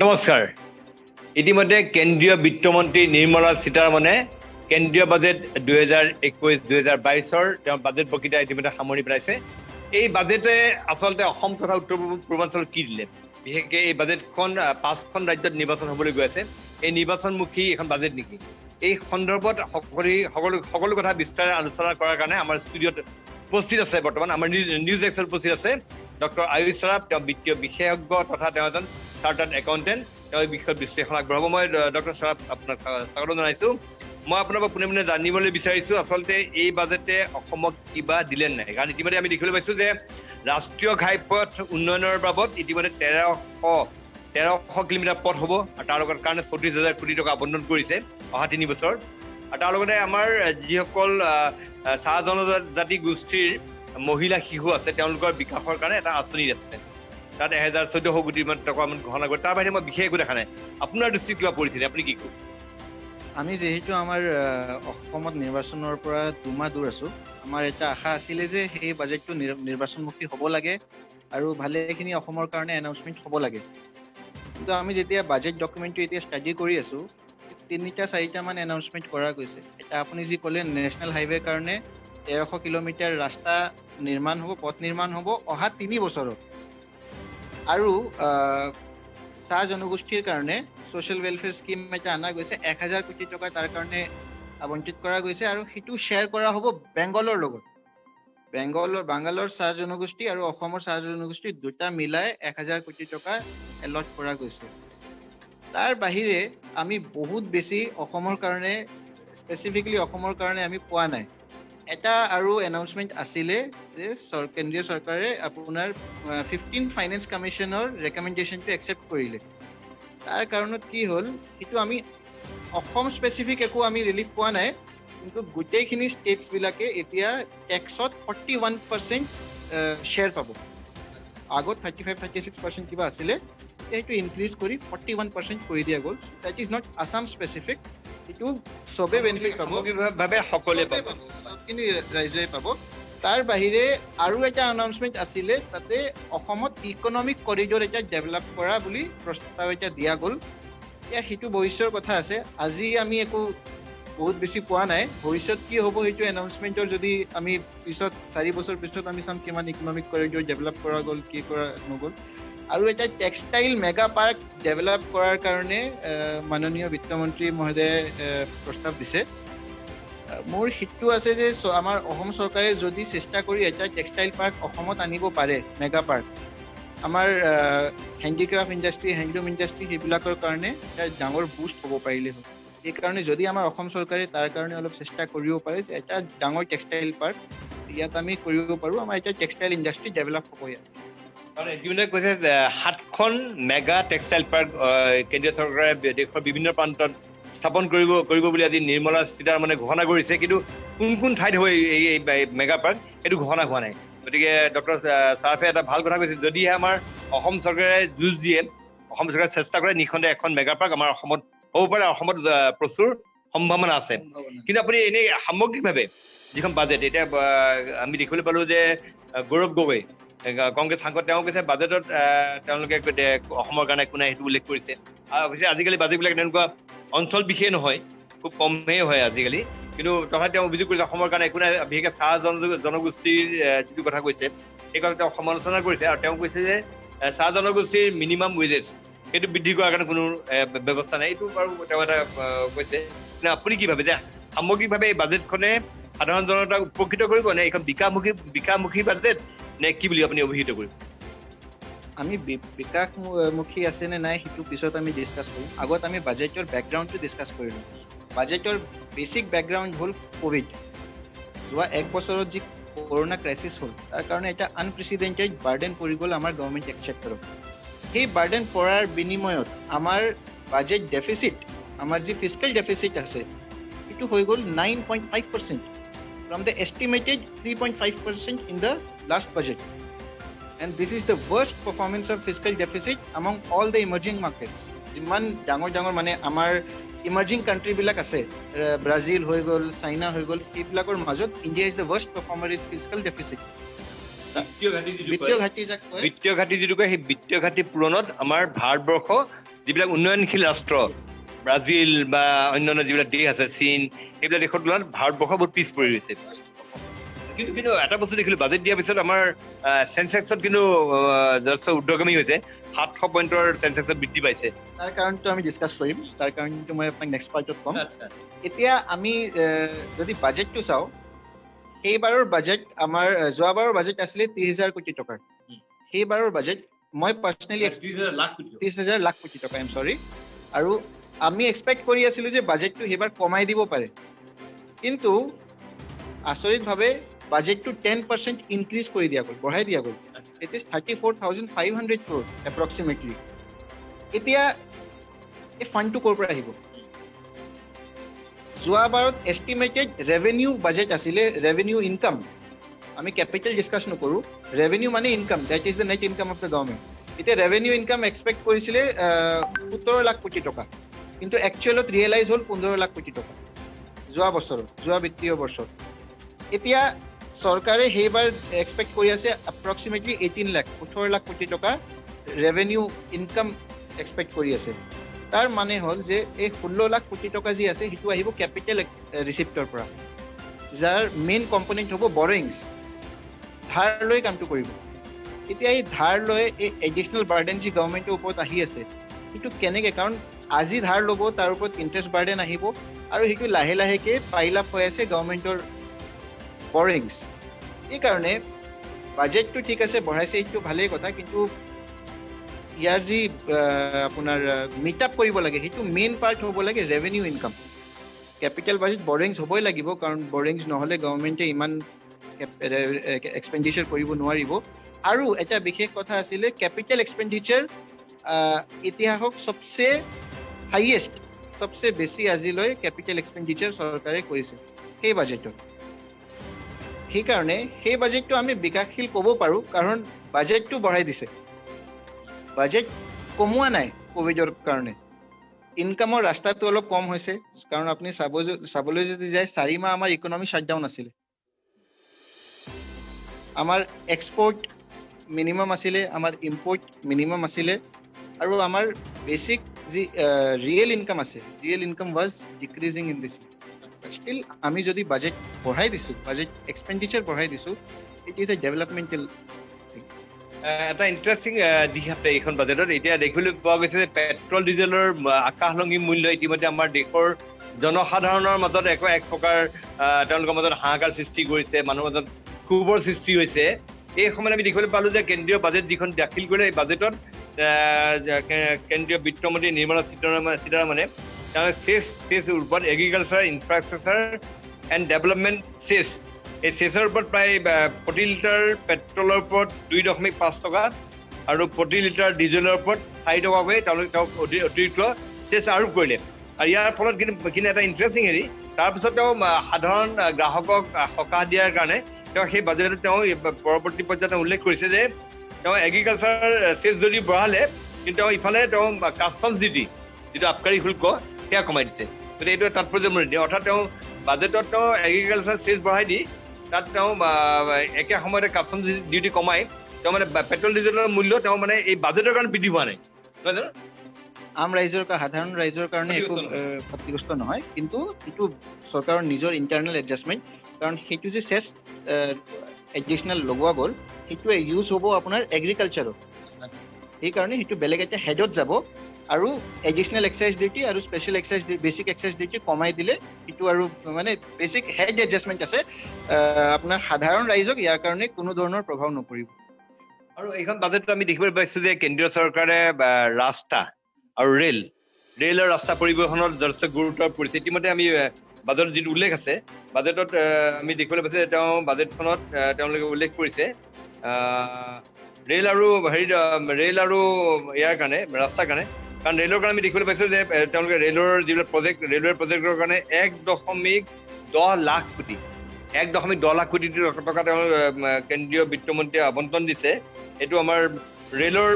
নমস্কাৰ। ইতিমধ্যে কেন্দ্ৰীয় বিত্তমন্ত্ৰী নিৰ্মলা সীতাৰমণে কেন্দ্ৰীয় বাজেট 2021-2022 তেওঁৰ বাজেট বক্তৃতা ইতিমধ্যে সামৰি পেলাইছে। এই বাজেটে আচলতে অসম তথা উত্তৰ পূৰ্বাঞ্চলত কি দিলে, বিশেষকৈ এই বাজেটখন 5খন ৰাজ্যত নিৰ্বাচন হ'বলৈ গৈ আছে। এই নিৰ্বাচনমুখী এখন বাজেট নেকি, এই সন্দৰ্ভত সকলো কথা বিস্তাৰে আলোচনা কৰাৰ কাৰণে আমাৰ ষ্টুডিঅ'ত উপস্থিত আছে। বৰ্তমান আমাৰ নিউজ এক্সত উপস্থিত আছে ডক্টৰ আয়ুষ সৰাফ। তেওঁ বিত্তীয় বিশেষজ্ঞ তথা তেওঁ এজন চাৰ্টাৰ্ড একাউণ্টেণ্ট। তেওঁ এই বিষয়ত বিশ্লেষণ আগবঢ়াব। মই ডক্টৰ সৰাফ আপোনাক স্বাগতম জনাইছোঁ। মই আপোনাৰ পৰা পোনে পোনে জানিবলৈ বিচাৰিছোঁ আচলতে এই বাজেটে অসমক কিবা দিলে নাই, কাৰণ ইতিমধ্যে আমি দেখিবলৈ পাইছোঁ যে ৰাষ্ট্ৰীয় ঘাইপথ উন্নয়নৰ বাবদ ইতিমধ্যে 1300 কিলোমিটাৰ পথ হ'ব, আৰু তাৰ লগত কাৰণে 34,000 কোটি টকা আবণ্টন কৰিছে অহা 3 বছৰ। আৰু তাৰ লগতে আমাৰ যিসকল চাহ জনজাতি গোষ্ঠীৰ মহিলা শিশু আছে তেওঁলোকৰ বিকাশৰ কাৰণে এটা আঁচনি আছে, তাত 1400 কোটি টকা ঘোষণা কৰে। তাৰ বাহিৰে মই বিশেষ একো দেখা নাই। আপোনাৰ দৃষ্টিত কিবা পৰিছিলে, আপুনি কি কয়? আমি যিহেতু আমাৰ অসমত নিৰ্বাচনৰ পৰা 2 মাহ দূৰ আছোঁ, আমাৰ এটা আশা আছিলে যে সেই বাজেটটো নিৰ্বাচনমুখী হ'ব লাগে আৰু ভালেখিনি অসমৰ কাৰণে এনাউন্সমেণ্ট হ'ব লাগে। কিন্তু আমি যেতিয়া বাজেট ডকুমেণ্টটো এতিয়া ষ্টাডি কৰি আছোঁ, 3-4টা মান এনাউন্সমেণ্ট কৰা গৈছে। এটা আপুনি যি ক'লে নেশ্যনেল হাইৱেৰ কাৰণে 1300 কিলোমিটাৰ ৰাস্তা নিৰ্মাণ হ'ব, পথ নিৰ্মাণ হ'ব অহা 3 বছৰত। আৰু চাহ জনগোষ্ঠীৰ কাৰণে ছ'চিয়েল ৱেলফেয়াৰ স্কিম এটা অনা গৈছে, 1000 কোটি টকা তাৰ কাৰণে আবণ্টিত কৰা গৈছে, আৰু সেইটো শ্বেয়াৰ কৰা হ'ব বেংগলৰ লগত। বাংগালোৰ চাহ জনগোষ্ঠী আৰু অসমৰ চাহ জনগোষ্ঠী দুটা মিলাই 1000 কোটি টকা এলট কৰা গৈছে। তাৰ বাহিৰে আমি বহুত বেছি অসমৰ কাৰণে, স্পেচিফিকলি অসমৰ কাৰণে আমি পোৱা নাই। এটা আৰু এনাউন্সমেণ্ট আছিলে যে কেন্দ্ৰীয় চৰকাৰে আপোনাৰ 15 ফাইনেন্স কমিশ্যনৰ ৰেকমেণ্ডেশ্যনটো একচেপ্ট কৰিলে। তাৰ কাৰণত কি হ'ল, সেইটো আমি অসম স্পেচিফিক একো আমি ৰিলিফ পোৱা নাই, কিন্তু গোটেইখিনি ষ্টেটছবিলাকে এতিয়া টেক্সত 41% শ্বেয়াৰ পাব। আগত 35-36% কিবা আছিলে, এতিয়া সেইটো ইনক্ৰিজ কৰি 41% কৰি দিয়া গ'ল। That is not Assam specific, সেইটো চবে বেনিফিট পাব, সকলোৱে পাব, চবখিনি ৰাইজে পাব। তাৰ বাহিৰে আৰু এটা এনাউন্সমেণ্ট আছিলে, তাতে অসমত ইকনমিক কৰিডৰ এটা ডেভেলপ কৰা বুলি প্ৰস্তাৱ এটা দিয়া গ'ল। এতিয়া সেইটো ভৱিষ্যতৰ কথা আছে, আজি আমি একো বহুত বেছি পোৱা নাই। ভৱিষ্যত কি হ'ব সেইটো এনাউন্সমেণ্টৰ যদি আমি পিছত 4 বছৰ পিছত আমি চাম কিমান ইকনমিক কৰিডৰ ডেভেলপ কৰা গ'ল, কি কৰা নগ'ল। আৰু এটা টেক্সটাইল মেগা পাৰ্ক ডেভেলপ কৰাৰ কাৰণে মাননীয় বিত্তমন্ত্ৰী মহোদয়ে প্ৰস্তাৱ দিছে। মোৰ সেইটো আছে যে আমাৰ অসম চৰকাৰে যদি চেষ্টা কৰি এটা টেক্সটাইল পাৰ্ক অসমত আনিব পাৰে, মেগা পাৰ্ক, আমাৰ হেণ্ডিক্ৰাফ্ট ইণ্ডাষ্ট্ৰী, হেণ্ডলুম ইণ্ডাষ্ট্ৰী সেইবিলাকৰ কাৰণে এটা ডাঙৰ বুষ্ট হ'ব পাৰিলে হয়। সেইকাৰণে যদি আমাৰ অসম চৰকাৰে তাৰ কাৰণে অলপ চেষ্টা কৰিব পাৰে যে এটা ডাঙৰ টেক্সটাইল পাৰ্ক ইয়াত আমি কৰিব পাৰোঁ, আমাৰ এটা টেক্সটাইল ইণ্ডাষ্ট্ৰী ডেভেলপ হ'ব ইয়াত। ইতিমধ্যে কৈছে 7খন মেগা টেক্সটাইল পাৰ্ক কেন্দ্ৰীয় চৰকাৰে দেশৰ বিভিন্ন প্ৰান্তত স্থাপন কৰিব বুলি আজি নিৰ্মলা সীতাৰমণে ঘোষণা কৰিছে, কিন্তু কোন ঠাইত হয় এই মেগা পাৰ্ক সেইটো ঘোষণা হোৱা নাই। গতিকে ডক্টৰ সৰাফে এটা ভাল কথা কৈছে, যদিহে আমাৰ অসম চৰকাৰে যুঁজ দিয়ে, অসম চৰকাৰে চেষ্টা কৰে, নিঃসন্দেহে এখন মেগা পাৰ্ক আমাৰ অসমত হ'ব পাৰে। অসমত প্ৰচুৰ সম্ভাৱনা আছে। কিন্তু আপুনি এনেই সামগ্ৰিকভাৱে যিখন বাজেট, এতিয়া আমি দেখিবলৈ পালোঁ যে গৌৰৱ গগৈ কংগ্ৰেছ সাংসদ, তেওঁ কৈছে বাজেটত তেওঁলোকে অসমৰ কাৰণে একো নাই সেইটো উল্লেখ কৰিছে। অৱশ্যে আজিকালি বাজেটবিলাক তেনেকুৱা অঞ্চল বিশেষ নহয়, খুব কমেই হয় আজিকালি, কিন্তু তথাপি তেওঁ অভিযোগ কৰিছে অসমৰ কাৰণে একো নাই। বিশেষকৈ চাহ জনগোষ্ঠীৰ যিটো কথা কৈছে সেই কথা তেওঁ সমালোচনা কৰিছে, আৰু তেওঁ কৈছে যে চাহ জনগোষ্ঠীৰ মিনিমাম ৱেজেছ সেইটো বৃদ্ধি কৰাৰ কাৰণে কোনো ব্যৱস্থা নাই। এইটো বাৰু তেওঁ এটা কৈছে। আপুনি কি ভাবে যে সামগ্ৰিকভাৱে এই বাজেটখনে সাধাৰণ জনতাক উপকৃত কৰিব নে এইখন বিকাশমুখী বাজেট নে কি বুলি আপুনি অভিহিত কৰিব? আমি বিকাশমুখী আছে নে নাই সেইটো পিছত আমি ডিছকাছ কৰিম। আগত আমি বাজেটৰ বেকগ্ৰাউণ্ডটো ডিছকাছ কৰিলোঁ। বাজেটৰ বেছিক বেকগ্ৰাউণ্ড হ'ল ক'ভিড। যোৱা 1 বছৰত যি কৰোণা ক্ৰাইচিছ হ'ল, তাৰ কাৰণে এটা আনপ্ৰেচিডেণ্টেড বাৰ্ডেন পৰি গ'ল আমাৰ গভৰ্ণমেণ্ট এক্সেক্টৰত। সেই বাৰ্ডেন পৰাৰ বিনিময়ত আমাৰ বাজেট ডেফিচিট, আমাৰ যি ফিস্কেল ডেফিচিট আছে, সেইটো হৈ গ'ল 9.5% from the estimated 3.5% in the last budget. And this is the worst performance of fiscal deficit among all the emerging markets. যিমান ডাঙৰ মানে আমাৰ ইমাৰ্জিং কাণ্ট্ৰিবিলাক আছে, ব্ৰাজিল হৈ গ'ল, চাইনা হৈ গ'ল, সেইবিলাকৰ মাজত India is the worst performer in fiscal deficit. বিত্তীয় ঘাটি যিটো কয়, সেই বিত্তীয় ঘাটি পূৰণত আমাৰ ভাৰতবৰ্ষ যিবিলাক উন্নয়নশীল ৰাষ্ট্ৰ ব্ৰাজিল বা অন্যান্য যিবিলাক দেশ আছে চীন সেইবিলাক দেশৰ তুলনাত ভাৰতবৰ্ষ বহুত পিছ পৰি গৈছে কিন্তু এটা বস্তু দেখিলো বাজেট দিয়াৰ পিছত আমাৰ চেনচেক্সত কিন্তু যথেষ্ট ঊৰ্ধ্বগামী হৈছে 700 পইণ্টৰ চেনচেক্সত বৃদ্ধি পাইছে তাৰ কাৰণটো আমি ডিছকাছ কৰিম তাৰ কাৰণটো মই আপোনাক নেক্সট পাৰ্টত ক'ম এতিয়া আমি যদি বাজেটটো চাওঁ সেইবাৰৰ বাজেট আমাৰ যোৱাবাৰৰ বাজেট আছিলে 30,000 কোটি টকাৰ সেইবাৰৰ বাজেট মই পাৰ্চনেলি 30,000 লাখ কোটি টকা আই এম চৰি আৰু আমি এক্সপেক্ট কৰি আছিলো যে বাজেটটো সেইবাৰ কমাই দিব পাৰে কিন্তু আচৰিতভাৱে বাজেটটো 10% ইনক্ৰিজ কৰি দিয়া গ'ল বঢ়াই দিয়া গ'ল ইট ইজ 34,500 crore এপ্ৰক্সিমেটলি এতিয়া এই ফাণ্ডটো ক'ৰ পৰা আহিব যোৱাবাৰত এষ্টিমেটেড ৰেভিনিউ বাজেট আছিলে ৰেভিনিউ ইনকাম আমি কেপিটেল ডিছকাছ নকৰোঁ ৰেভিনিউ মানে income that is the net income of the government এতিয়া ৰেভিনিউ ইনকাম এক্সপেক্ট কৰিছিলে 17 লাখ কোটি টকা কিন্তু একচুৱেলত ৰিয়েলাইজ হ'ল 15 লাখ কোটি টকা যোৱা বছৰত যোৱা বিত্তীয় বৰ্ষত এতিয়া চৰকাৰে সেইবাৰ এক্সপেক্ট কৰি আছে এপ্ৰক্সিমেটলি 18 লাখ কোটি টকা ৰেভিনিউ ইনকাম এক্সপেক্ট কৰি আছে তাৰ মানে হ'ল যে এই 16 লাখ কোটি টকা যি আছে সেইটো আহিব কেপিটেল ৰিচিপ্টৰ পৰা যাৰ মেইন কম্পনেণ্ট হ'ব বৰিংছ ধাৰ লৈ কামটো কৰিব এতিয়া এই ধাৰ লৈ এই এডিশ্যনেল বাৰ্ডেন যি গভৰ্ণমেণ্টৰ ওপৰত আহি আছে সেইটো কেনেকৈ কাৰণ আজি ধাৰ ল'ব তাৰ ওপৰত ইণ্টাৰেষ্ট বাৰ্ডেন আহিব আৰু সেইটো লাহে লাহেকৈ পাইল আপ হৈ আছে গভৰ্ণমেণ্টৰ বৰিংছ এইকাৰণে বাজেটটো ঠিক আছে বঢ়াইছে এইটো ভালেই কথা কিন্তু ইয়াৰ যি আপোনাৰ মিট আপ কৰিব লাগে সেইটো মেইন পাৰ্ট হ'ব লাগে ৰেভিনিউ ইনকাম কেপিটেল বাজেট বৰিংছ হ'বই লাগিব কাৰণ বৰিংছ নহ'লে গভৰ্ণমেণ্টে ইমান এক্সপেণ্ডিচাৰ কৰিব নোৱাৰিব আৰু এটা বিশেষ কথা আছিলে কেপিটেল এক্সপেণ্ডিচাৰ ইতিহাসক সবচে হাইয়েষ্ট সবচে বেছি আজিলৈ কেপিটেল এক্সপেণ্ডিচাৰ চৰকাৰে কৰিছে সেই বাজেটত সেইকাৰণে সেই বাজেটটো আমি বিকাশশীল ক'ব পাৰোঁ কাৰণ বাজেটটো বঢ়াই দিছে বাজেট কমোৱা নাই কোভিডৰ কাৰণে ইনকামৰ ৰাস্তাটো অলপ কম হৈছে কাৰণ আপুনি চাবলৈ যদি যায় 4 মাহ আমাৰ ইকনমি শ্বাটডাউন আছিলে আমাৰ এক্সপৰ্ট মিনিমাম আছিলে আমাৰ ইম্পৰ্ট মিনিমাম আছিলে আৰু আমাৰ বেছিক যি ৰিয়েল ইনকাম আছে real income was decreasing in this still আমি যদি বাজেট বঢ়াই দিছোঁ বাজেট এক্সপেণ্ডিচাৰ বঢ়াই দিছোঁ ইট ইজ এ ডেভেলপমেণ্টেল এটা ইণ্টাৰেষ্টিং দিশ আছে এইখন বাজেটত এতিয়া দেখিবলৈ পোৱা গৈছে যে পেট্ৰল ডিজেলৰ আকাশলংঘী মূল্য ইতিমধ্যে আমাৰ দেশৰ জনসাধাৰণৰ মাজত এক প্ৰকাৰ তেওঁলোকৰ মাজত হাহাকাৰ সৃষ্টি কৰিছে মানুহৰ মাজত ক্ষোভৰ সৃষ্টি হৈছে এই সময়ত আমি দেখিবলৈ পালোঁ যে কেন্দ্ৰীয় বাজেট যিখন দাখিল কৰিলে এই বাজেটত কেন্দ্ৰীয় বিত্তমন্ত্ৰী নিৰ্মলা সীতাৰামনে চেছ ওপৰত এগ্ৰিকালচাৰ ইনফ্ৰাষ্ট্ৰাকচাৰ এণ্ড ডেভেলপমেণ্ট চেছ এই চেছৰ ওপৰত প্ৰায় প্ৰতি লিটাৰ পেট্ৰলৰ ওপৰত 2.5 টকা আৰু প্ৰতি লিটাৰ ডিজেলৰ ওপৰত 4 টকাকৈ তেওঁ অতিৰিক্ত চেছ আৰোপ কৰিলে আৰু ইয়াৰ ফলত কিন্তু এটা ইণ্টাৰেষ্টিং হেৰি তাৰপিছত তেওঁ সাধাৰণ গ্ৰাহকক সকাহ দিয়াৰ কাৰণে তেওঁ সেই বাজেটত তেওঁ পৰৱৰ্তী পৰ্যায়ত উল্লেখ কৰিছে যে তেওঁ এগ্ৰিকালচাৰ চেছ যদি বঢ়ালে কিন্তু তেওঁ ইফালে তেওঁ কাষ্টমছ ডিউটি যিটো আবকাৰী শুল্ক সেয়া কমাই দিছে গতিকে এইটো তাৎপৰ্যমূলক দিয়ে অৰ্থাৎ তেওঁ বাজেটত তেওঁ এগ্ৰিকালচাৰ চেছ বঢ়াই দি তাত তেওঁ একে সময়তে কাষ্টমছ ডিউটি কমাই তেওঁ মানে পেট্ৰল ডিজেলৰ মূল্য তেওঁ মানে এই বাজেটৰ কাৰণে বৃদ্ধি হোৱা নাই নহয় জানো আম ৰাইজৰ সাধাৰণ ৰাইজৰ কাৰণে একো ক্ষতিগ্ৰস্ত নহয় কিন্তু এইটো চৰকাৰৰ নিজৰ ইণ্টাৰনেল এডজাষ্টমেণ্ট কাৰণ সেইটো যে চেছ এডিশ্যনেল লগোৱা গ'ল সেইটো ইউজ হ'ব আপোনাৰ এগ্ৰিকালচাৰত সেইকাৰণে সেইটো বেলেগ এটা হেডত যাব আৰু এডিশ্যনেল এক্সাইজ ডিউটি আৰু special excise basic excise duty কমাই দিলে সেইটো আৰু মানে বেচিক হেড এডজাষ্টমেণ্ট আছে আপোনাৰ সাধাৰণ ৰাইজক ইয়াৰ কাৰণে কোনো ধৰণৰ প্ৰভাৱ নপৰিব আৰু এইখন বাজেটত আমি দেখিবলৈ পাইছোঁ যে কেন্দ্ৰীয় চৰকাৰে ৰাস্তা আৰু ৰেলৰ ৰাস্তা পৰিবহণত যথেষ্ট গুৰুত্ব পৰিছে ইতিমধ্যে আমি বাজেটত যিটো উল্লেখ আছে বাজেটত আমি দেখিবলৈ পাইছোঁ যে তেওঁ বাজেটখনত তেওঁলোকে উল্লেখ কৰিছে ৰেল আৰু ইয়াৰ কাৰণে ৰাস্তাৰ কাৰণে কাৰণ ৰেলৰ কাৰণে আমি দেখিবলৈ পাইছোঁ যে তেওঁলোকে ৰেলৰ যিবিলাক ৰেলৱে প্ৰজেক্টৰ কাৰণে 1.10 লাখ কোটি 1.10 লাখ কোটি টকা তেওঁ কেন্দ্ৰীয় বিত্তমন্ত্ৰীয়ে আবণ্টন দিছে এইটো আমাৰ ৰেলৱে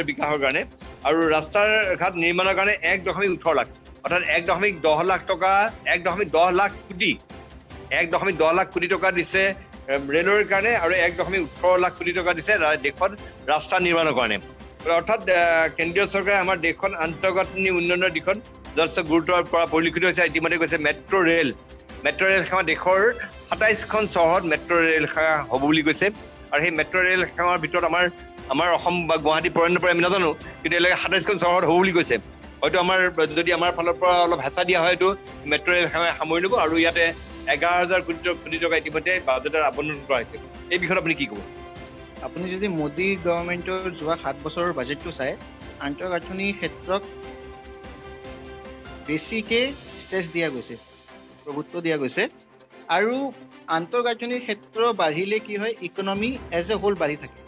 বিকাশৰ কাৰণে আৰু ৰাস্তাৰ ঘাট নিৰ্মাণৰ কাৰণে 1.18 লাখ অৰ্থাৎ 1.10 লাখ টকা 1.10 লাখ কোটি 1.10 লাখ কোটি টকা দিছে ৰেলৰ কাৰণে আৰু 1.18 লাখ কোটি টকা দিছে দেশত ৰাস্তা নিৰ্মাণৰ কাৰণে অৰ্থাৎ কেন্দ্ৰীয় চৰকাৰে আমাৰ দেশখন আন্তঃগাঁথনি উন্নয়নৰ দিশত যথেষ্ট গুৰুত্ব পৰা পৰিলক্ষিত হৈছে। ইতিমধ্যে কৈছে মেট্ৰ' ৰেল সেৱা দেশৰ ২৭খন চহৰত মেট্ৰ' ৰেল সেৱা হ'ব বুলি কৈছে। আৰু সেই মেট্ৰ' ৰেল সেৱাৰ ভিতৰত আমাৰ অসম বা গুৱাহাটী পৰে নপৰে আমি নাজানো, কিন্তু এতিয়ালৈকে ২৭খন চহৰত হ'ব বুলি কৈছে। হয়তো যদি আমাৰ ফালৰ পৰা অলপ হেঁচা দিয়া হয়তো মেট্ৰ' ৰেল সেৱাই সামৰি ল'ব আৰু ইয়াতে ১১,০০০ কোটি টকা ইতিমধ্যে বাজেটত আবণ্টন কৰা হৈছে। এই বিষয়ত আপুনি কি ক'ব? আপুনি যদি মোদী গভৰ্ণমেণ্টৰ যোৱা ৭ বছৰৰ বাজেটটো চাই, আন্তঃগাঁথনিৰ ক্ষেত্ৰত বেছিকে ষ্ট্ৰেছ দিয়া গৈছে, প্ৰভুত্ব দিয়া গৈছে। আৰু আন্তঃগাঁথনিৰ ক্ষেত্ৰ বাঢ়িলে কি হয়, ইকনমি এজ এ হোল বাঢ়ি থাকে।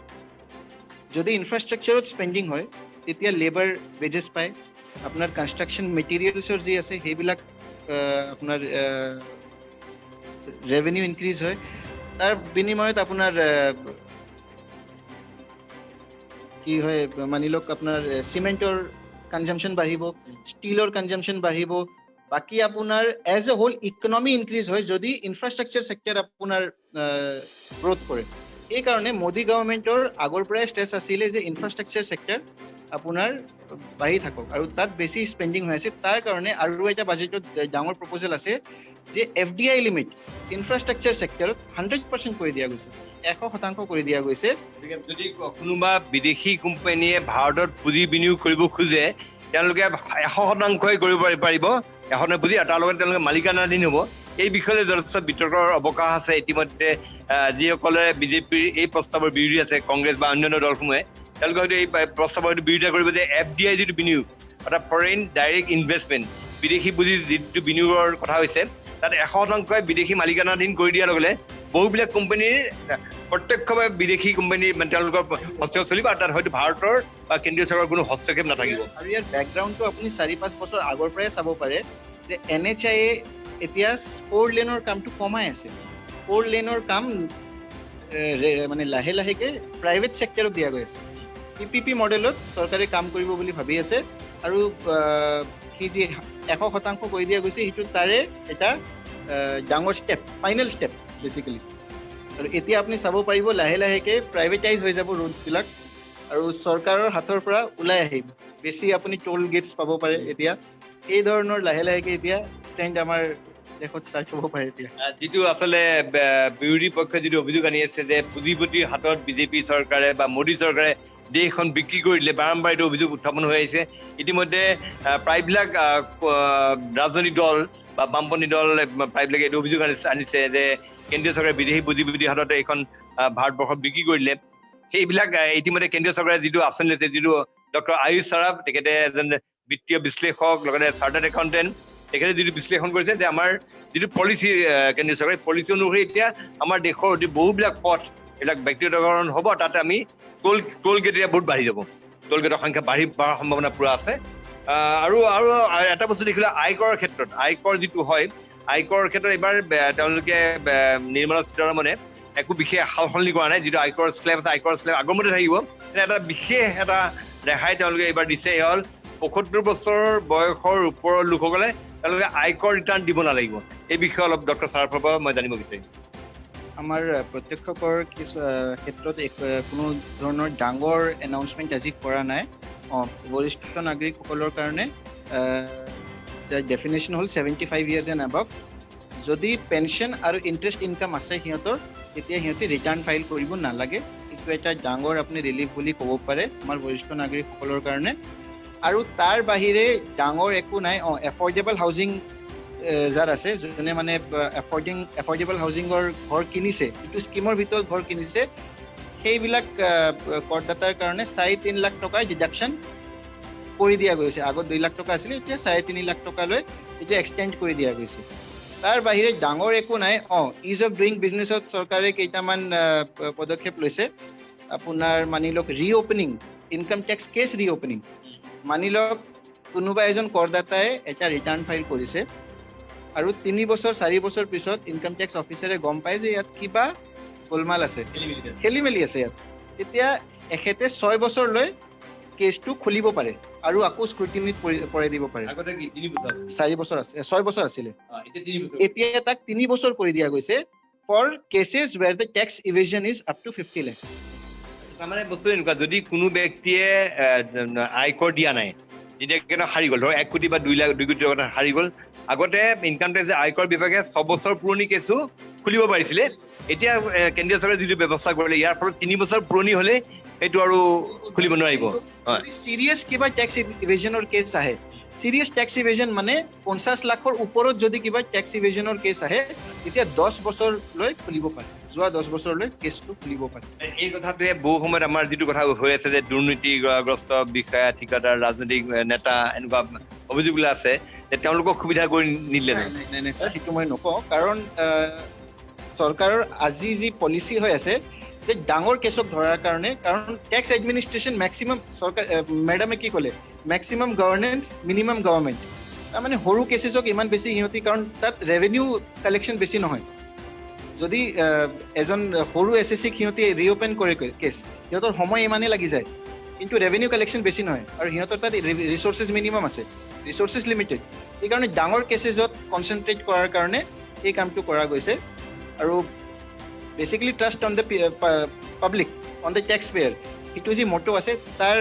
যদি ইনফ্ৰাষ্ট্ৰাকচাৰত স্পেণ্ডিং হয় তেতিয়া লেবাৰ ৱেজেছ পায়, আপোনাৰ কনষ্ট্ৰাকশ্যন মেটেৰিয়েলছৰ যি আছে সেইবিলাক আপোনাৰ ৰেভিনিউ ইনক্ৰিজ হয়। তাৰ বিনিময়ত আপোনাৰ কি হয়, মানি লওক আপোনাৰ চিমেণ্টৰ কনজাম্পশ্যন বাঢ়িব, ষ্টীলৰ কনজাম্পশ্যন বাঢ়িব, বাকী আপোনাৰ as a whole economy increase হয় যদি ইনফ্ৰাষ্ট্ৰাকচাৰ ছেক্টৰ আপোনাৰ গ্ৰোথ কৰে। সেইকাৰণে মোদী গভৰ্ণমেণ্টৰ আগৰ পৰাই ষ্ট্ৰেছ আছিলে যে ইনফ্ৰাষ্ট্ৰাকচাৰ ছেক্টৰ আপোনাৰ বাঢ়ি থাকক আৰু তাত বেছি স্পেণ্ডিং হৈ আছে। তাৰ কাৰণে আৰু এটা বাজেটত ডাঙৰ প্ৰপ'জেল আছে যে FDI লিমিট ইনফ্ৰাষ্ট্ৰাকচাৰ ছেক্টৰত 100% কৰি দিয়া গৈছে, 100% কৰি দিয়া গৈছে। যদি কোনোবা বিদেশী কোম্পানীয়ে ভাৰতত পুঁজি বিনিয়োগ কৰিব খোজে তেওঁলোকে 100% কৰিব পাৰিব, পুঁজি, আৰু তাৰ লগত তেওঁলোকে মালিকানাধীন হ'ব। এই বিষয়ে যথেষ্ট বিতৰ্কৰ অৱকাশ আছে। ইতিমধ্যে যিসকলে বিজেপিৰ এই প্ৰস্তাৱৰ বিৰোধী আছে, কংগ্ৰেছ বা অন্যান্য দলসমূহে, তেওঁলোকে হয়তো এই প্ৰস্তাৱৰ বিৰোধিতা কৰিব যে FDI যিটো বিনিয়োগ অৰ্থাৎ ফৰেইন ডাইৰেক্ট ইনভেষ্টমেণ্ট, বিদেশী পুঁজি যিটো বিনিয়োগৰ কথা হৈছে তাত 100% বিদেশী মালিকানাধীন কৰি দিয়াৰ লগে বহুবিলাক কোম্পানীৰ প্ৰত্যক্ষভাৱে বিদেশী কোম্পানীৰ তেওঁলোকৰ হস্তক্ষেপ চলিব আৰু তাত হয়তো ভাৰতৰ বা কেন্দ্ৰীয় চৰকাৰৰ কোনো হস্তক্ষেপ নাথাকিব। আৰু ইয়াৰ বেকগ্ৰাউণ্ডটো আপুনি ৪-৫ বছৰ আগৰ পৰাই চাব পাৰে যে NHI এতিয়া 4 লেনৰ কামটো কমাই আছে। 4 লেনৰ কাম মানে লাহে লাহেকে প্ৰাইভেট ছেক্টৰত দিয়া গৈ আছে। PPP মডেলত চৰকাৰে কাম কৰিব বুলি ভাবি আছে আৰু সি যি 100% কৰি দিয়া গৈছে সেইটো তাৰে এটা ডাঙৰ ষ্টেপ, ফাইনেল ষ্টেপ বেচিকেলি। আৰু এতিয়া আপুনি চাব পাৰিব লাহে লাহেকে প্ৰাইভেটাইজ হৈ যাব ৰোডবিলাক আৰু চৰকাৰৰ হাতৰ পৰা ওলাই আহিব। বেছি আপুনি টোল গেটছ পাব পাৰে এতিয়া। এই ধৰণৰ লাহে লাহেকে এতিয়া ট্ৰেণ্ড আমাৰ দেশত ষ্টাৰ্ট হ'ব পাৰে এতিয়া। যিটো আচলতে বিৰোধী পক্ষই যিটো অভিযোগ আনি আছে যে পুঁজিপতিৰ হাতত বিজেপি চৰকাৰে বা মোদী চৰকাৰে দেশখন বিক্ৰী কৰি দিলে, বাৰম্বাৰ এইটো অভিযোগ উত্থাপন হৈ আহিছে। ইতিমধ্যে প্ৰায়বিলাক ৰাজনৈতিক দল বা বামপন্থী দল প্ৰায়বিলাকে এইটো অভিযোগ আনিছে যে কেন্দ্ৰীয় চৰকাৰে বিদেশী পুঁজিপতিৰ হাতত এইখন ভাৰতবৰ্ষত বিক্ৰী কৰিলে। সেইবিলাক ইতিমধ্যে কেন্দ্ৰীয় চৰকাৰে যিটো আঁচনি লৈছে, যিটো ডক্টৰ আয়ুষ চাৰাফ, তেখেতে এজন বিত্তীয় বিশ্লেষক, লগতে চাৰ্টাৰ্ড একাউণ্টেণ্ট, তেখেতে যিটো বিশ্লেষণ কৰিছে যে আমাৰ যিটো পলিচি কেন্দ্ৰীয় চৰকাৰে পলিচি অনুসৰি এতিয়া আমাৰ দেশৰ অতি বহুবিলাক পথ এইবিলাক ব্যক্তিগতকৰণ হ'ব, তাতে আমি টোল গেট এতিয়া বহুত বাঢ়ি যাব, টোল গেটৰ সংখ্যা বঢ়াৰ সম্ভাৱনা পুৰা আছে। আৰু এটা বস্তু দেখিলে আয়কৰৰ ক্ষেত্ৰত, আয়কৰ যিটো হয়, আয়কৰ ক্ষেত্ৰত এইবাৰ তেওঁলোকে নিৰ্মলা সীতাৰমণে একো বিশেষ সাল সলনি কৰা নাই। যিটো আয়কৰ স্লেব আছে, আয়কৰ স্লেব আগৰ মতে থাকিব, এটা বিশেষ এটা ৰেহাই তেওঁলোকে এইবাৰ দিছে। এয়া হ'ল ৭৫ বছৰ বয়সৰ ওপৰৰ লোকসকলে তেওঁলোকে আয়কৰ ৰিটাৰ্ণ দিব নালাগিব। এই বিষয়ে অলপ ডক্টৰ চাৰাফৰ পৰা মই জানিব বিচাৰিম। আমাৰ প্ৰত্যক্ষ কৰ ক্ষেত্ৰত কোনো ধৰণৰ ডাঙৰ এনাউন্সমেণ্ট আজি কৰা নাই। বৰিষ্ঠ নাগৰিকসকলৰ কাৰণে ডেফিনেশ্যন হ'ল 75 ইয়াৰ্ছ এণ্ড এবাভ। যদি পেঞ্চন আৰু ইণ্টাৰেষ্ট ইনকাম আছে সিহঁতৰ, তেতিয়া সিহঁতে ৰিটাৰ্ণ ফাইল কৰিব নালাগে। এইটো এটা ডাঙৰ আপুনি ৰিলিফ বুলি ক'ব পাৰে আমাৰ বৰিষ্ঠ নাগৰিকসকলৰ কাৰণে। আৰু তাৰ বাহিৰে ডাঙৰ একো নাই। এফৰ্ডেবল হাউচিং যাৰ আছে, যোনে মানে এফৰ্ডেবল হাউচিঙৰ ঘৰ কিনিছে, এইটো স্কিমৰ ভিতৰত ঘৰ কিনিছে, সেইবিলাক কৰদাতাৰ কাৰণে ৩.৫ লাখ টকাৰ ডিডাকশ্যন কৰি দিয়া গৈছে। আগত 2 লাখ টকা আছিলে, এতিয়া 3.৫ লাখ টকালৈ এতিয়া এক্সটেণ্ড কৰি দিয়া গৈছে। তাৰ বাহিৰে ডাঙৰ একো নাই। ইজ অফ ডুইং বিজনেছত চৰকাৰে কেইটামান পদক্ষেপ লৈছে। আপোনাৰ মানি লওক ৰিঅ'পেনিং, ইনকাম টেক্স কেছ ৰিঅ'পেনিং। মানি লওক কোনোবা এজন কৰদাতাই এটা ৰিটাৰ্ণ ফাইল কৰিছে আৰু 3 বছৰ 4 বছৰ পিছত ইনকাম টেক্স অফিচাৰে গম পায় যে ইয়াত কিবা গোলমাল আছে, খেলি মেলি আছে ইয়াত, তেতিয়া এখেতে 6 বছৰলৈ কেছটো খুলিব পাৰে আৰু আকৌ স্ক্ৰুটিনিত পৰাই দিব পাৰে। 4 বছৰ আছে, 6 বছৰ আছিলে, এতিয়া তাক 3 বছৰ কৰি দিয়া গৈছে for cases where the tax evasion is up to 50 lakh. তাৰমানে বস্তু এনেকুৱা, যদি কোনো ব্যক্তিয়ে আয়কৰ দিয়া নাই, যেতিয়া কেনে হাৰি গ'ল, ধৰক 1 কোটি বা 2 কোটি টকা হাৰি গ'ল, আগতে ইনকাম টেক্স আয়কৰ বিভাগে 6 বছৰ পুৰণি কেছো খুলিব পাৰিছিলে। এতিয়া কেন্দ্ৰীয় চৰকাৰে যিটো ব্যৱস্থা কৰিলে, ইয়াৰ ফলত 3 বছৰ পুৰণি হলে সেইটো আৰু খুলিব নোৱাৰিব। হয়, সিৰিয়াস কিবা ট্যাক্স ইভেশনৰ কেস আহে, সিৰিয়াস ট্যাক্স ইভেশন মানে 50 লাখৰ ওপৰত যদি কিবা ট্যাক্স ইভেশনৰ কেস আহে, তেতিয়া 10 বছৰলৈ খুলিব পাৰে, যোৱা 10 বছৰলৈ কেছটো খুলিব পাৰে। এই কথাটোৱে বহু সময়ত আমাৰ যিটো কথা হৈ আছে যে দুৰ্নীতিগ্ৰস্ত বিষয়া, ঠিকাদাৰ, ৰাজনৈতিক নেতা এনেকুৱা অভিযোগবিলাক আছে, যে তেওঁলোকক সুবিধা কৰি নিদিলে নাই স্যাৰ, সেইটো মই নকওঁ, কাৰণ চৰকাৰৰ আজি যি পলিচি হৈ আছে যে ডাঙৰ কেছক ধৰাৰ কাৰণে, কাৰণ টেক্স এডমিনিষ্ট্ৰেশ্যন মেক্সিমাম চৰকাৰ, মেডামে কি ক'লে, মেক্সিমাম গভৰ্নেন্স মিনিমাম গভৰ্ণমেণ্ট, তাৰমানে সৰু কেছেছক ইমান বেছি সিহঁতি, কাৰণ তাত ৰেভিনিউ কালেকশ্যন বেছি নহয়। যদি এজন সৰু SSC সিহঁতি ৰিঅপেন কৰে কেছ, সিহঁতৰ সময় ইমানেই লাগি যায়, কিন্তু ৰেভিনিউ কালেকশ্যন বেছি নহয়, আৰু সিহঁতৰ তাত ৰিচোৰ্চেছ মিনিমাম আছে, ৰিচোৰ্চেছ লিমিটেড। সেইকাৰণে ডাঙৰ কেছেছত কনচেনট্ৰেট কৰাৰ কাৰণে এই কামটো কৰা গৈছে। আৰু basically trust on the public, on the tax payer, সেইটো যি মটো আছে তাৰ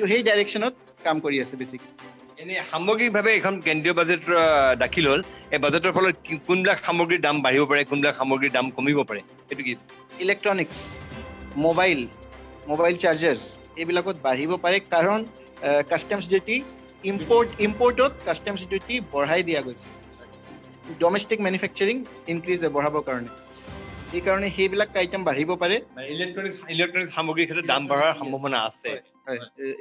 সেই ডাইৰেকশ্যনত কাম কৰি আছে বেচিকেলি। এনে সামগ্ৰিকভাৱে এখন কেন্দ্ৰীয় বাজেট দাখিল হ'ল, এই বাজেটৰ ফলত কোনবিলাক সামগ্ৰীৰ দাম বাঢ়িব পাৰে, কোনবিলাক সামগ্ৰীৰ দাম কমিব পাৰে, সেইটো কি? ইলেক্ট্ৰনিক্স, মোবাইল চাৰ্জাৰ্ছ, এইবিলাকত বাঢ়িব পাৰে, কাৰণ কাষ্টমছ ডিউটি, ইম্পৰ্টত কাষ্টমছ ডিউটি বঢ়াই দিয়া গৈছে, ডমেষ্টিক মেনুফেকচাৰিং ইনক্ৰিজ বঢ়াবৰ কাৰণে। সেইকাৰণে সেইবিলাক আইটেম বাঢ়িব পাৰে। ইলেক্ট্ৰনিক্স সামগ্ৰীৰ ক্ষেত্ৰত দাম বঢ়াৰ সম্ভাৱনা আছে।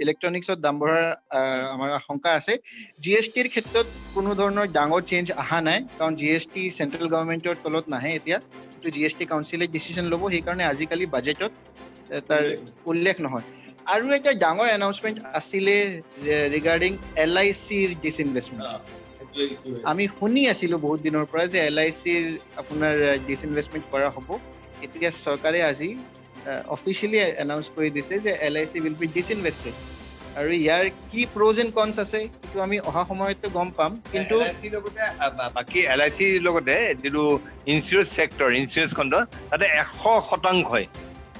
ইলেক্ট্ৰনিক্সত দাম বঢ়াৰ আমাৰ আশংকা আছে। GSTৰ ক্ষেত্ৰত কোনো ধৰণৰ ডাঙৰ চেঞ্জ অহা নাই, কাৰণ GST চেন্ট্ৰেল গভৰ্ণমেণ্টৰ তলত নাহে এতিয়া, কিন্তু GST কাউন্সিলে ডিচিশ্যন ল'ব, সেইকাৰণে আজিকালি বাজেটত তাৰ উল্লেখ নহয়। আৰু এটা ডাঙৰ এনাউন্সমেণ্ট আছিলে ৰিগাৰ্ডিং LICৰ ডিছইনভেষ্টমেণ্ট। আমি শুনি আছিলো বহুত দিনৰ পৰা যে LICৰ আপোনাৰ ডিছইনভেষ্টমেণ্ট কৰা হ'ব। এতিয়া চৰকাৰে আজি অফিচিয়েলি এনাউন্স কৰি দিছে যে LIC উইল বি ডিছইনভেষ্টেড, আৰু ইয়াৰ কি প্ৰ'জ এণ্ড কনছ আছে সেইটো আমি অহা সময়তে গম পাম। কিন্তু বাকী LICৰ লগতে যিটো ইঞ্চুৰেঞ্চ ছেক্টৰ, ইঞ্চুৰেঞ্চ খণ্ড, তাতে 100%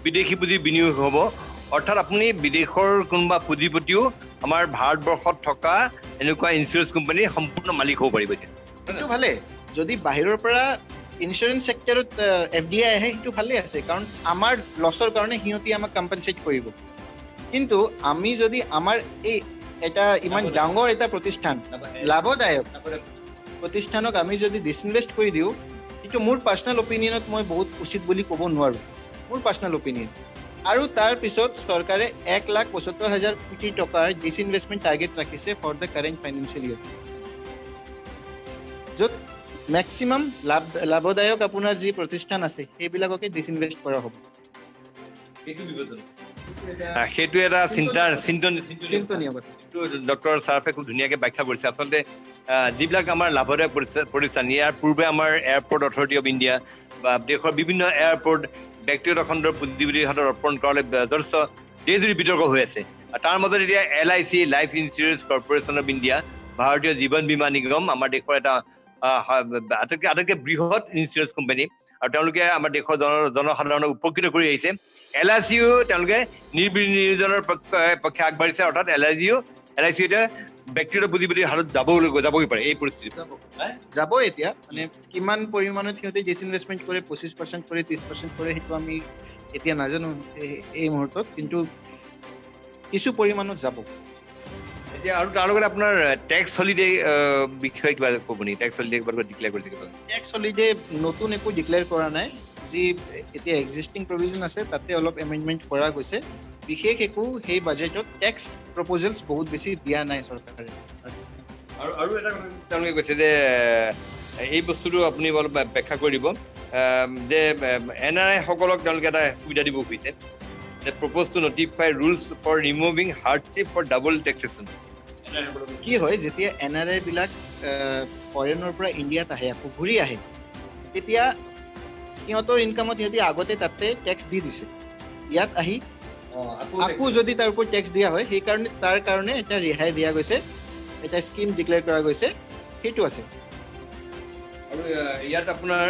বিদেশী পুঁজি বিনিয়োগ হ'ব। অৰ্থাৎ আপুনি বিদেশৰ কোনোবা পুঁজিপতিও আমাৰ ভাৰতবৰ্ষত থকা এনেকুৱা ইঞ্চুৰেঞ্চ কোম্পানীৰ সম্পূৰ্ণ মালিক হ'ব পাৰিব। সেইটো ভালে, যদি বাহিৰৰ পৰা ইঞ্চুৰেঞ্চ ছেক্টৰত FDI আহে সেইটো ভালে আছে, কাৰণ আমাৰ লছৰ কাৰণে সিহঁতি আমাক কম্পেনচেট কৰিব। কিন্তু আমি যদি আমাৰ এই এটা ইমান ডাঙৰ এটা প্ৰতিষ্ঠান, লাভদায়ক প্ৰতিষ্ঠানক আমি যদি ডিছইনভেষ্ট কৰি দিওঁ, সেইটো মোৰ পাৰ্চনেল অপিনিয়নত মই বহুত উচিত বুলি ক'ব নোৱাৰোঁ, মোৰ পাৰ্চনেল অপিনিয়ন। আৰু তাৰ পিছত চৰকাৰে 1,75,000 কোটি টকাৰ ডিছইনভেষ্টমেণ্ট টাৰ্গেট ৰাখিছে for the current financial year, য'ত মেক্সিমাম লাভদায়ক আপোনাৰ যি প্ৰতিষ্ঠান আছে সেইবিলাককে ডিছইনভেষ্ট কৰা হ'ব। সেইটো এটা চিন্তনীয় কথা। ডক্টৰ ছাৰাফে খুব ধুনীয়াকে ব্যাখ্যা কৰিছে। আচলতে যিবিলাক আমাৰ লাভদায়ক প্ৰতিষ্ঠান, ইয়াৰ পূৰ্বে আমাৰ এয়াৰপৰ্ট অথৰিটি অফ ইণ্ডিয়া বা দেশৰ বিভিন্ন এয়াৰপৰ্ট ব্যক্তিগত খণ্ডৰ পুঁজিপতিৰ হাতত অৰ্পণ কৰালৈ যথেষ্ট দেশজুৰি বিতৰ্ক হৈ আছে। তাৰ মাজত এতিয়া LIC, life insurance corporation of India, ভাৰতীয় জীৱন বীমা নিগম, আমাৰ দেশৰ এটা আটাইতকৈ বৃহৎ ইঞ্চুৰেঞ্চ কোম্পানী, আৰু তেওঁলোকে আমাৰ দেশৰ জনসাধাৰণক উপকৃত কৰি আহিছে। LICও তেওঁলোকে নিৰ্বিনিয়োজনৰ পক্ষে আগবাঢ়িছে, অৰ্থাৎ LICও এতিয়া ব্যক্তিগত পুঁজিপতিৰ হাতত যাবই পাৰে এই পৰিস্থিতিত। যাব এতিয়া মানে কিমান পৰিমাণত সিহঁতে ডিছইনভেষ্টমেণ্ট কৰে, 25% কৰে, 30% কৰে, সেইটো আমি এতিয়া নাজানো এই মুহূৰ্তত, কিন্তু কিছু পৰিমাণত যাব। এতিয়া আৰু তাৰ লগতে আপোনাৰ টেক্স হলিডে বিষয়ে কিবা ক'ব নেকি? টেক্স হলিডে কিবা ডিক্লেয়াৰ কৰিছে কিবা? টেক্স হলিডে নতুন একো ডিক্লেয়াৰ কৰা নাই, যি এতিয়া এক্সিষ্টিং প্ৰভিজন আছে তাতে অলপ এমেণ্ডমেণ্ট কৰা গৈছে। বিশেষ একো সেই বাজেটত টেক্স প্ৰপ'জেলছ বহুত বেছি দিয়া নাই চৰকাৰে। আৰু এটা কথা তেওঁলোকে কৈছে যে এই বস্তুটো আপুনি অলপ ব্যাখ্যা কৰি দিব, যে NRI সকলক তেওঁলোকে এটা সুবিধা দিব খুজিছে, যে propose to notify rules for removing hardship for double taxation. কি হয়, যেতিয়া NRI বিলাক ফৰেনৰ পৰা ইণ্ডিয়াত আহে, আকৌ ঘূৰি আহে, তেতিয়া সিহঁতৰ ইনকামত সিহঁতি আগতে তাতে টেক্স দি দিছে, ইয়াত আহি আকৌ যদি তাৰ ওপৰত টেক্স দিয়া হয়, সেইকাৰণে তাৰ কাৰণে এটা ৰেহাই দিয়া গৈছে, এটা স্কিম ডিক্লেয়াৰ কৰা গৈছে, সেইটো আছে। আৰু ইয়াত আপোনাৰ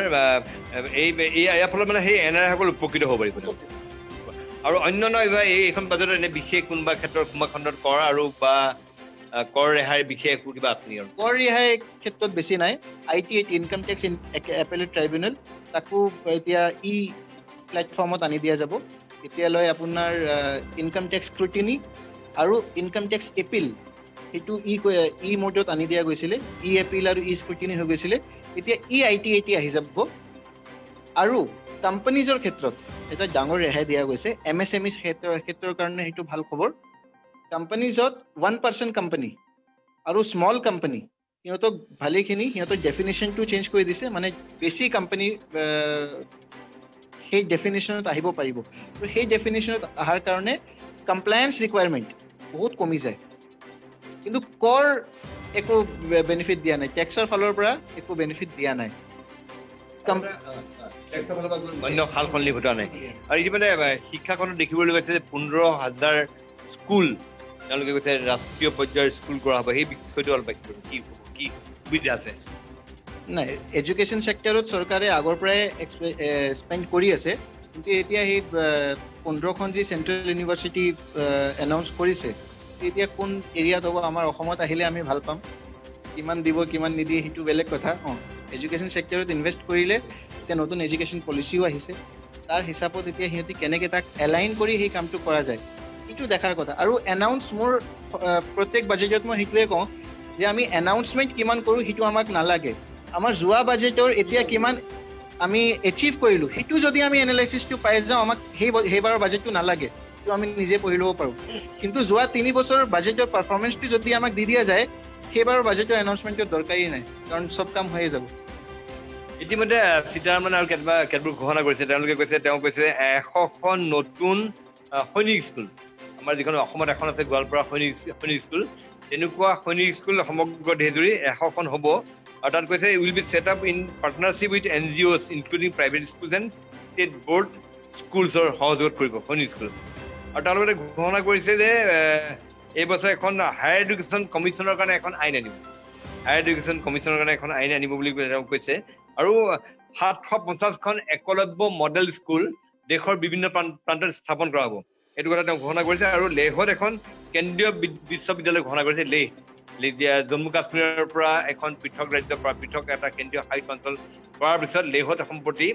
ইয়াৰ ফলত মানে সেই NRI সকল উপকৃত হ'ব পাৰিব। আৰু অন্যান্য এইখন বাজেটত এনে বিশেষ কোনোবা ক্ষেত্ৰত কোনোবা খণ্ডত কৰ আৰু বা কৰ ৰেহাইৰ বিশেষ কিবা আছে নেকি? কৰ ৰেহাই ক্ষেত্ৰত বেছি নাই। ITAT ইনকাম টেক্স এপেলেট ট্ৰাইব্যুনেল তাকো এতিয়া প্লেটফৰ্মত আনি দিয়া যাব। এতিয়ালৈ আপোনাৰ ইনকাম টেক্স স্ক্ৰুটিনি আৰু ইনকাম টেক্স এপিল সেইটো মোডত আনি দিয়া গৈছিলে। এপিল আৰু স্ক্ৰুটিনি হৈ গৈছিলে। এতিয়া ITAT আহি যাব। আৰু কোম্পানীজৰ ক্ষেত্ৰত এটা ডাঙৰ ৰেহাই দিয়া গৈছে। MSME ক্ষেত্ৰৰ কাৰণে সেইটো ভাল খবৰ। কোম্পানীজত 1% কোম্পানী আৰু স্মল কোম্পানী সিহঁতক ভালেখিনি সিহঁতৰ ডেফিনেশ্যনটো চেঞ্জ কৰি দিছে। মানে বেছি কোম্পানী সেই ডেফিনেশ্যনত আহিব পাৰিব। তো সেই ডেফিনেশ্যনত অহাৰ কাৰণে কমপ্লায়েন্স ৰিকুৱাৰমেণ্ট বহুত কমি যায়। কিন্তু কৰ একো বেনিফিট দিয়া নাই। টেক্সৰ ফালৰ পৰা একো বেনিফিট দিয়া নাই। অন্য সাল সলনি ঘটা নাই। আৰু ইতিমধ্যে শিক্ষাখনত দেখিবলৈ পাইছে যে 15,000 স্কুল তেওঁলোকে কৈছে ৰাষ্ট্ৰীয় পৰ্যায়ৰ স্কুল কৰা হ'ব। সেই বিষয়টো অলপ কি সুবিধা আছে? নাই, এডুকেশ্যন ছেক্টৰত চৰকাৰে আগৰ পৰাই এক্সপেণ্ড কৰি আছে। কিন্তু এতিয়া সেই 15খন যি চেণ্ট্ৰেল ইউনিভাৰ্চিটি এনাউন্স কৰিছে, এতিয়া কোন এৰিয়াত হ'ব আমাৰ অসমত আহিলে আমি ভাল পাম। কিমান দিব কিমান নিদিয়ে সেইটো বেলেগ কথা। এডুকেশ্যন ছেক্টৰত ইনভেষ্ট কৰিলে এতিয়া নতুন এডুকেশ্যন পলিচিও আহিছে। তাৰ হিচাপত এতিয়া সিহঁতি কেনেকৈ তাক এলাইন কৰি সেই কামটো কৰা যায় সেইটো দেখাৰ কথা। আৰু এনাউন্স মোৰ প্ৰত্যেক বাজেটত মই সেইটোৱে কওঁ যে আমি এনাউন্সমেণ্ট কিমান কৰোঁ সেইটো আমাক নালাগে। আমাৰ যোৱা বাজেটৰ এতিয়া কিমান আমি এচিভ কৰিলোঁ সেইটো যদি আমি এনালাইচিছটো পাই যাওঁ, আমাক সেইবাৰৰ বাজেটটো নালাগে। সেইটো আমি নিজে পঢ়ি ল'ব পাৰোঁ। কিন্তু যোৱা 3 বছৰৰ বাজেটৰ পাৰফৰ্মেঞ্চটো যদি আমাক দি দিয়া যায়, সেইবাৰৰ বাজেটৰ এনাউন্সমেণ্টৰ দৰকাৰেই নাই, কাৰণ চব কাম হৈয়ে যাব। ইতিমধ্যে সীতাৰামনে আৰু কেতবোৰ ঘোষণা কৰিছে। তেওঁ কৈছে 100খন নতুন সৈনিক স্কুল, আমাৰ যিখন অসমত এখন আছে গোৱালপাৰা সৈনিক স্কুল, তেনেকুৱা সৈনিক স্কুল সমগ্ৰ দেশজুৰি 100খন হ'ব। আৰু তাত কৈছে will be set up in partnership with NGOs including private schools and state board স্কুলছৰ সহযোগত কৰিব সৈনিক স্কুল। আৰু তাৰ লগতে ঘোষণা কৰিছে যে এইবছৰ এখন হায়াৰ এডুকেশ্যন কমিশ্যনৰ কাৰণে এখন আইন আনিব। বুলি তেওঁ কৈছে। আৰু 750খন একলব্য মডেল স্কুল দেশৰ বিভিন্ন প্ৰান্তত স্থাপন কৰা হ'ব, এইটো কথা তেওঁ ঘোষণা কৰিছে। আৰু লেহত এখন কেন্দ্ৰীয় বিশ্ববিদ্যালয় ঘোষণা কৰিছে। লেহ জম্মু কাশ্মীৰৰ পৰা এখন পৃথক ৰাজ্যৰ পৰা পৃথক এটা কেন্দ্ৰীয় শাসিত অঞ্চল কৰাৰ পিছত লেহত সম্প্ৰতি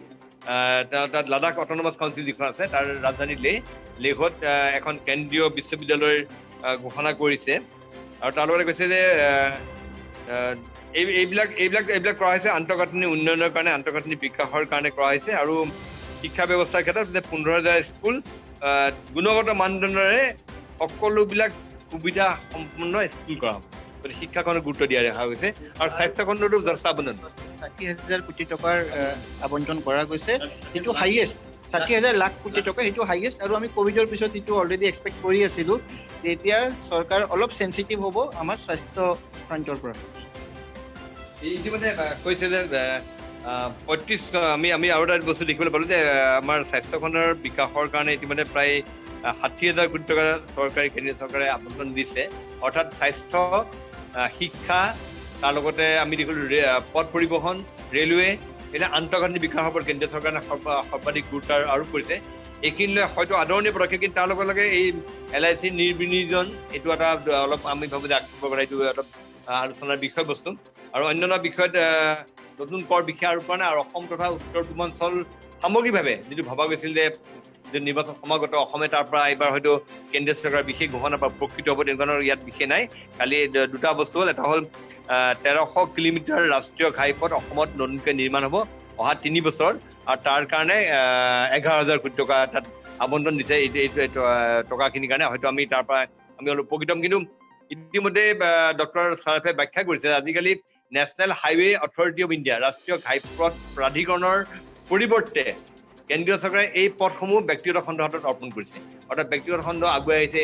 তাত লাডাখ অট'নমাছ কাউন্সিল যিখন আছে তাৰ ৰাজধানী লেহত এখন কেন্দ্ৰীয় বিশ্ববিদ্যালয়ৰ ঘোষণা কৰিছে। আৰু তাৰ লগতে কৈছে যে এইবিলাক কৰা হৈছে আন্তঃগাঁথনি উন্নয়নৰ কাৰণে, আন্তঃগাঁথনি বিকাশৰ কাৰণে কৰা হৈছে। আৰু শিক্ষা ব্যৱস্থাৰ ক্ষেত্ৰত 15,000 স্কুল গুণগত মানদণ্ডৰে সকলোবিলাক সুবিধা সম্পন্ন স্কুল কৰা হ'ব। গতিকে শিক্ষাখনত গুৰুত্ব দিয়া দেখা গৈছে। আৰু স্বাস্থ্য খণ্ডতো যথেষ্ট আবণ্টন 60,000 কোটি টকাৰ আবণ্টন কৰা গৈছে। সেইটো হাইয়েষ্ট 60,000 লাখ কোটি টকা, সেইটো হাইয়েষ্ট। আৰু আমি ক'ভিডৰ পিছত এইটো অলৰেডি এক্সপেক্ট কৰি আছিলোঁ যে এতিয়া চৰকাৰ অলপ চেঞ্চিটিভ হ'ব আমাৰ স্বাস্থ্য ফ্ৰণ্টৰ পৰা। ইতিমধ্যে কৈছে যে 35 আমি আৰু এটা বস্তু দেখিবলৈ পালোঁ যে আমাৰ স্বাস্থ্যখণ্ডৰ বিকাশৰ কাৰণে ইতিমধ্যে প্ৰায় 60,000 কোটি টকা কেন্দ্ৰীয় চৰকাৰে আবণ্টন দিছে। অৰ্থাৎ স্বাস্থ্য, শিক্ষা, তাৰ লগতে আমি দেখিলোঁ পথ পৰিবহণ, ৰেলৱে, এতিয়া আন্তঃগাঁথনি বিকাশৰ ওপৰত কেন্দ্ৰীয় চৰকাৰে সৰ্বাধিক গুৰুত্ব আৰোপ কৰিছে। এইখিনিলৈ হয়তো আদৰণীয় পদক্ষেপ, কিন্তু তাৰ লগে লগে এই LIC নিৰ্বিনিয়োজন এইটো এটা অলপ আমি ভাবোঁ যে আগবঢ়াব পাৰে, এইটো অলপ আলোচনাৰ বিষয়বস্তু। আৰু অন্যান্য বিষয়ত নতুন কৰ বিষয় আৰোপ কৰা নাই। আৰু অসম তথা উত্তৰ পূৰ্বাঞ্চল সামগ্ৰিকভাৱে যিটো ভবা গৈছিল যে নিৰ্বাচন সমাগত অসমে তাৰ পৰা এইবাৰ হয়তো কেন্দ্ৰীয় চৰকাৰৰ বিশেষ ঘোষণাৰ পৰা উপকৃত হ'ব, তেনেকুৱা ইয়াত বিশেষ নাই। খালি দুটা বস্তু হ'ল, এটা হ'ল 1300 কিলোমিটাৰ ৰাষ্ট্ৰীয় ঘাইপথ অসমত নতুনকৈ নিৰ্মাণ হ'ব অহা 3 বছৰ, আৰু তাৰ কাৰণে 11,000 কোটি টকা তাত আবণ্টন দিছে। এইটো টকাখিনিৰ কাৰণে হয়তো আমি তাৰ পৰা অলপ উপকৃত হ'ম। কিন্তু ইতিমধ্যে ডক্টৰ চাৰাফে ব্যাখ্যা কৰিছে আজিকালি national highway authority of India, ৰাষ্ট্ৰীয় ঘাইপথ প্ৰাধিকৰণৰ পৰিৱৰ্তে কেন্দ্ৰীয় চৰকাৰে এই পথসমূহ ব্যক্তিগত খণ্ডৰ হাতত অৰ্পণ কৰিছে। অৰ্থাৎ ব্যক্তিগত খণ্ড আগুৱাই আহিছে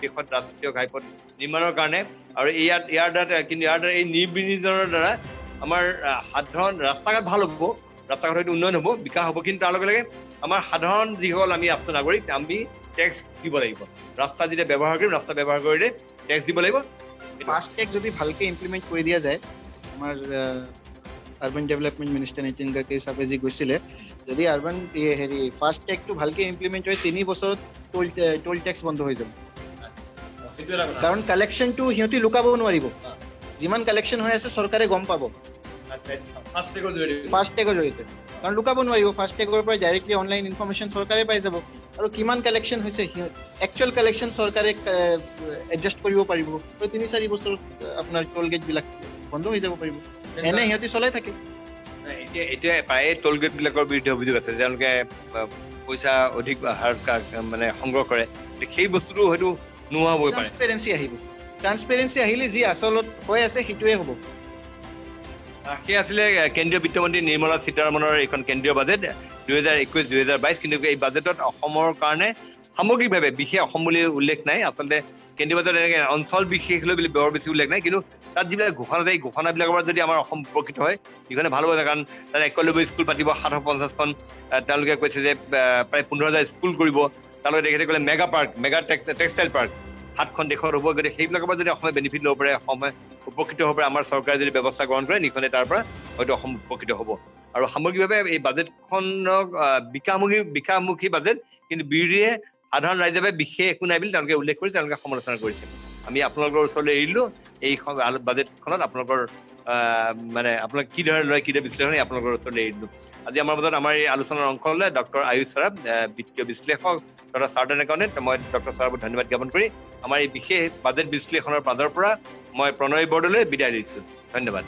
দেশত ৰাষ্ট্ৰীয় ঘাইপথ নিৰ্মাণৰ কাৰণে। আৰু ইয়াৰ দ্বাৰা এই নিৰ্বিনিয়োজনৰ দ্বাৰা আমাৰ সাধাৰণ ৰাস্তা ঘাট ভাল হ'ব, ৰাস্তা ঘাট হয়তো উন্নয়ন হ'ব, বিকাশ হ'ব। কিন্তু তাৰ লগে লগে আমাৰ সাধাৰণ যিসকল আমি আছো নাগৰিক, আমি টেক্স দিব লাগিব। ৰাস্তা যেতিয়া ব্যৱহাৰ কৰিম, ৰাস্তা ব্যৱহাৰ কৰিলে টেক্স দিব লাগিব। ফাষ্ট টেগ যদি ভালকৈ ইমপ্লিমেণ্ট কৰি দিয়া যায়, আমাৰ urban development minister Nitin Gadkari চাহাবে যি গৈছিলে, যদি আৰ্বান ফাষ্ট টেগটো ভালকে ইমপ্লিমেণ্ট হয় 3 বছৰত টোল টেক্স বন্ধ হৈ যাব। কাৰণ কালেকশ্যনটো সিহঁতি লুকাব নোৱাৰিব, যিমান কালেকশ্যন হৈ আছে চৰকাৰে গম পাব ফাষ্ট টেগৰ জৰিয়তে, কাৰণ লুকাব নোৱাৰিব। ফাষ্ট টেগৰ পৰা ডাইৰেক্টলি অনলাইন ইনফৰমেশ্যন চৰকাৰে পাই যাব, আৰু কিমান কালেকশ্যন হৈছে একচুৱেল কালেকশ্যন চৰকাৰে এডজাষ্ট কৰিব পাৰিব। 3-4 বছৰত আপোনাৰ টোল গেটবিলাক বন্ধ হৈ যাব পাৰিব, এনে সিহঁতি চলাই থাকে। এতিয়া প্ৰায়ে টোল গেট বিলাকৰ বিৰুদ্ধে অভিযোগ আছে, তেওঁলোকে পইচা অধিক মানে সংগ্ৰহ কৰে, সেই বস্তুটো হয়তো নোহোৱা হ'বই পাৰে। ট্ৰান্সপেৰেঞ্চি আহিলে যি আচলত হৈ আছে সেইটোৱে হ'ব। সেই আছিলে কেন্দ্ৰীয় বিত্তমন্ত্ৰী নিৰ্মলা সীতাৰমণৰ এইখন কেন্দ্ৰীয় বাজেট 2021-2022। কিন্তু এই বাজেটত অসমৰ কাৰণে সামগ্ৰিকভাৱে বিশেষ অসম বুলি উল্লেখ নাই। আচলতে কেন্দ্ৰীয় বাজেট এনেকে অঞ্চল বিশেষ লৈ বুলি বৰ বেছি উল্লেখ নাই, কিন্তু তাত যিবিলাক ঘোষণা যায় এই ঘোষণাবিলাকৰ পৰা যদি আমাৰ অসম উপকৃত হয় সেইকাৰণে ভাল হ'ব। কাৰণ তাত 91 স্কুল পাতিব, 750খন তেওঁলোকে কৈছে যে প্ৰায় 15,000 স্কুল কৰিব। তেওঁলোকে তেখেতে ক'লে মেগা টেক্সটাইল পাৰ্ক 7খন দেশত হ'ব। গতিকে সেইবিলাকৰ পৰা যদি অসমে বেনিফিট ল'ব পাৰে, অসমে উপকৃত হ'ব পাৰে, আমাৰ চৰকাৰে যদি ব্যৱস্থা গ্ৰহণ কৰে নিখনে তাৰ পৰা হয়তো অসম উপকৃত হ'ব। আৰু সামগ্ৰিকভাৱে এই বাজেটখনক বিকাশমুখী বাজেট, কিন্তু বিৰোধীয়ে সাধাৰণ ৰাইজৰ বাবে বিশেষ একো নাই বুলি তেওঁলোকে উল্লেখ কৰিছে, তেওঁলোকে সমালোচনা কৰিছে। আমি আপোনালোকৰ ওচৰলৈ এৰিলো এই বাজেটখনত আপোনালোকৰ মানে আপোনাক কি ধৰণে লয়, কি ধৰণে বিশ্লেষণ আপোনালোকৰ ওচৰলৈ এৰিলো। আজি আমাৰ মাজত আমাৰ এই আলোচনাৰ অংশ হ'লে ডক্টৰ আয়ুষ সৰাফ, বিত্তীয় বিশ্লেষক তথা চাৰ্টাৰ্ড একাউণ্টেণ্ট। মই ডক্টৰ সৰাফক ধন্যবাদ জ্ঞাপন কৰি আমাৰ এই বিশেষ বাজেট বিশ্লেষণৰ পাজৰ পৰা মই প্ৰণয় বৰদলৈ বিদায় দিছোঁ। ধন্যবাদ।